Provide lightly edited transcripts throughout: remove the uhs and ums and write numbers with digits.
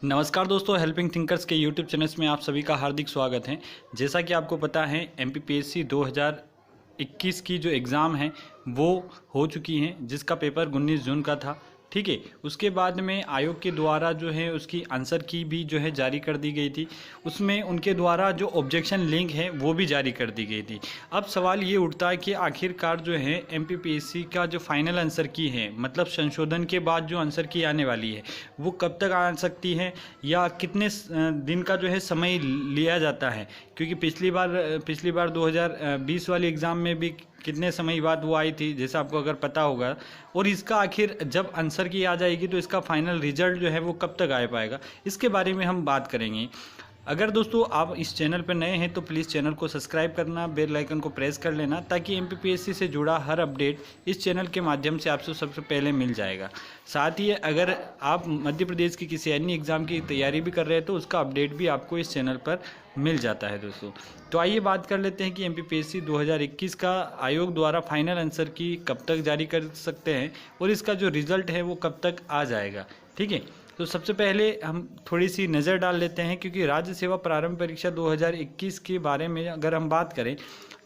नमस्कार दोस्तों, helping thinkers के यूट्यूब चैनल में आप सभी का हार्दिक स्वागत है। जैसा कि आपको पता है एमपीपीएससी 2021 की जो एग्ज़ाम है वो हो चुकी हैं, जिसका पेपर 19 जून का था। ठीक है, उसके बाद में आयोग के द्वारा जो है उसकी आंसर की भी जो है जारी कर दी गई थी। उसमें उनके द्वारा जो ऑब्जेक्शन लिंक है वो भी जारी कर दी गई थी। अब सवाल ये उठता है कि आखिरकार जो है एमपीपीएससी का जो फाइनल आंसर की है, मतलब संशोधन के बाद जो आंसर की आने वाली है वो कब तक आ सकती है या कितने दिन का जो है समय लिया जाता है, क्योंकि पिछली बार 2020 वाली एग्ज़ाम में भी कितने समय बाद वो आई थी, जैसा आपको अगर पता होगा। और इसका आखिर जब आंसर की आ जाएगी तो इसका फाइनल रिजल्ट जो है वो कब तक आ पाएगा, इसके बारे में हम बात करेंगे। अगर दोस्तों आप इस चैनल पर नए हैं तो प्लीज़ चैनल को सब्सक्राइब करना, बेल आइकन को प्रेस कर लेना, ताकि एमपीपीएससी से जुड़ा हर अपडेट इस चैनल के माध्यम से आपसे सबसे पहले मिल जाएगा। साथ ही अगर आप मध्य प्रदेश की किसी अन्य एग्ज़ाम की तैयारी भी कर रहे हैं तो उसका अपडेट भी आपको इस चैनल पर मिल जाता है दोस्तों। तो आइए बात कर लेते हैं कि एमपीपीएससी 2021 का आयोग द्वारा फाइनल आंसर की कब तक जारी कर सकते हैं और इसका जो रिज़ल्ट है वो कब तक आ जाएगा। ठीक है, तो सबसे पहले हम थोड़ी सी नज़र डाल लेते हैं, क्योंकि राज्य सेवा प्रारंभ परीक्षा 2021 के बारे में अगर हम बात करें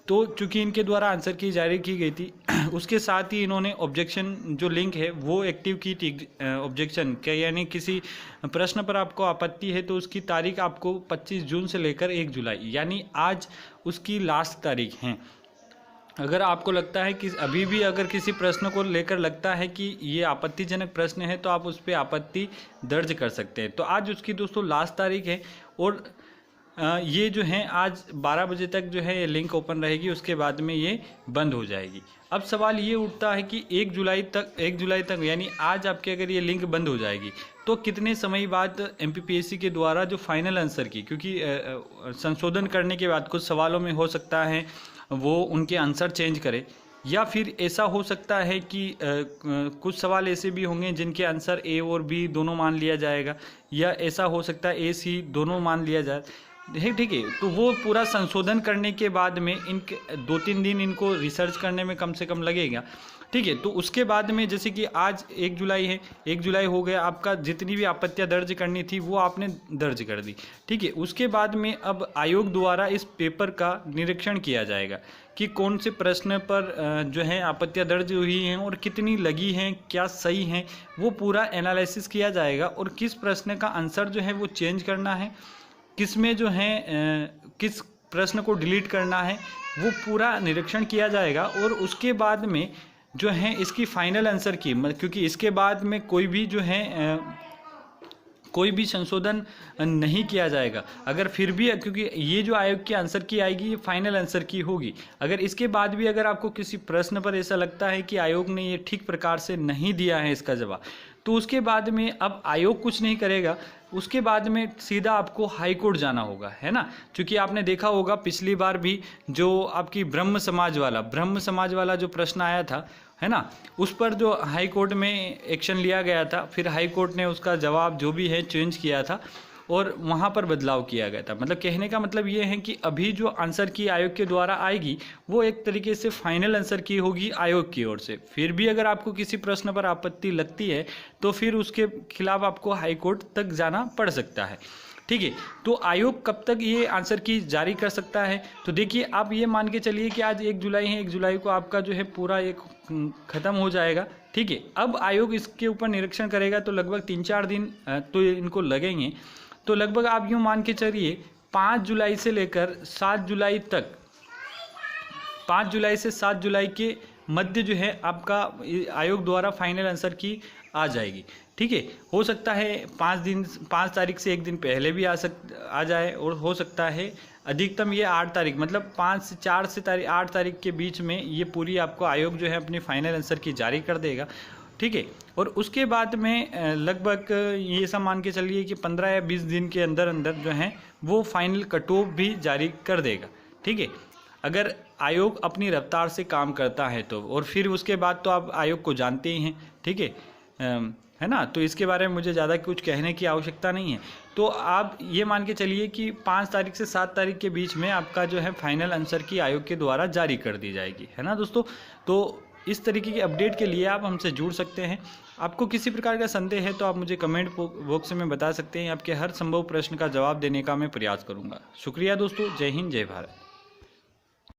तो चूंकि इनके द्वारा आंसर की जारी की गई थी, उसके साथ ही इन्होंने ऑब्जेक्शन जो लिंक है वो एक्टिव की थी। ऑब्जेक्शन क्या, यानी किसी प्रश्न पर आपको आपत्ति है तो उसकी तारीख आपको 25 जून से लेकर 1 जुलाई, यानी आज उसकी लास्ट तारीख है। अगर आपको लगता है कि अभी भी अगर किसी प्रश्न को लेकर लगता है कि ये आपत्तिजनक प्रश्न है तो आप उस पर आपत्ति दर्ज कर सकते हैं। तो आज उसकी दोस्तों लास्ट तारीख है और ये जो है आज 12 बजे तक जो है ये लिंक ओपन रहेगी, उसके बाद में ये बंद हो जाएगी। अब सवाल ये उठता है कि 1 जुलाई तक यानी आज आपके अगर ये लिंक बंद हो जाएगी तो कितने समय बाद एमपीपीएससी के द्वारा जो फाइनल आंसर की, क्योंकि संशोधन करने के बाद कुछ सवालों में हो सकता है वो उनके आंसर चेंज करे, या फिर ऐसा हो सकता है कि कुछ सवाल ऐसे भी होंगे जिनके आंसर ए और बी दोनों मान लिया जाएगा, या ऐसा हो सकता है ए सी दोनों मान लिया जाए। ठीक है, तो वो पूरा संशोधन करने के बाद में इनके 2-3 दिन इनको रिसर्च करने में कम से कम लगेगा। ठीक है, तो उसके बाद में जैसे कि आज 1 जुलाई है, 1 जुलाई हो गया, आपका जितनी भी आपत्तियां दर्ज करनी थी वो आपने दर्ज कर दी। ठीक है, उसके बाद में अब आयोग द्वारा इस पेपर का निरीक्षण किया जाएगा कि कौन से प्रश्न पर जो है आपत्तियां दर्ज हुई हैं और कितनी लगी हैं, क्या सही हैं, वो पूरा एनालिसिस किया जाएगा। और किस प्रश्न का आंसर जो है वो चेंज करना है, किस में जो है किस प्रश्न को डिलीट करना है, वो पूरा निरीक्षण किया जाएगा। और उसके बाद में जो है इसकी फाइनल आंसर की, क्योंकि इसके बाद में कोई भी जो है कोई भी संशोधन नहीं किया जाएगा। अगर फिर भी, क्योंकि ये जो आयोग की आंसर की आएगी ये फाइनल आंसर की होगी, अगर इसके बाद भी अगर आपको किसी प्रश्न पर ऐसा लगता है कि आयोग ने ये ठीक प्रकार से नहीं दिया है इसका जवाब, तो उसके बाद में अब आयोग कुछ नहीं करेगा, उसके बाद में सीधा आपको हाई कोर्ट जाना होगा, है ना। क्योंकि आपने देखा होगा पिछली बार भी जो आपकी ब्रह्म समाज वाला जो प्रश्न आया था, है ना, उस पर जो हाई कोर्ट में एक्शन लिया गया था, फिर हाई कोर्ट ने उसका जवाब जो भी है चेंज किया था और वहाँ पर बदलाव किया गया था। मतलब कहने का मतलब ये है कि अभी जो आंसर की आयोग के द्वारा आएगी वो एक तरीके से फाइनल आंसर की होगी आयोग की ओर से। फिर भी अगर आपको किसी प्रश्न पर आपत्ति लगती है तो फिर उसके खिलाफ आपको हाई कोर्ट तक जाना पड़ सकता है। ठीक है, तो आयोग कब तक ये आंसर की जारी कर सकता है, तो देखिए आप ये मान के चलिए कि आज 1 जुलाई है, 1 जुलाई को आपका जो है पूरा एक ख़त्म हो जाएगा। ठीक है, अब आयोग इसके ऊपर निरीक्षण करेगा तो लगभग 3-4 दिन तो इनको लगेंगे। तो लगभग आप यूँ मान के चलिए 5 जुलाई से लेकर 7 जुलाई तक, 5 जुलाई से 7 जुलाई के मध्य जो है आपका आयोग द्वारा फाइनल आंसर की आ जाएगी। ठीक है, हो सकता है 5 तारीख से 1 दिन पहले भी आ जाए, और हो सकता है अधिकतम ये 8 तारीख, मतलब 8 तारीख के बीच में ये पूरी आपको आयोग जो है अपनी फाइनल आंसर की जारी कर देगा। ठीक है, और उसके बाद में लगभग ये सब मान के चलिए कि 15 या 20 दिन के अंदर जो है वो फाइनल कट ऑफ भी जारी कर देगा। ठीक है, अगर आयोग अपनी रफ्तार से काम करता है तो, और फिर उसके बाद तो आप आयोग को जानते ही हैं। ठीक है ना, तो इसके बारे में मुझे ज़्यादा कुछ कहने की आवश्यकता नहीं है। तो आप ये मान के चलिए कि 5 तारीख से 7 तारीख के बीच में आपका जो है फाइनल आंसर की आयोग के द्वारा जारी कर दी जाएगी, है ना दोस्तों। तो इस तरीके की अपडेट के लिए आप हमसे जुड़ सकते हैं। आपको किसी प्रकार का संदेह है तो आप मुझे कमेंट बॉक्स में बता सकते हैं। आपके हर संभव प्रश्न का जवाब देने का मैं प्रयास करूंगा। शुक्रिया दोस्तों। जय हिंद, जय भारत।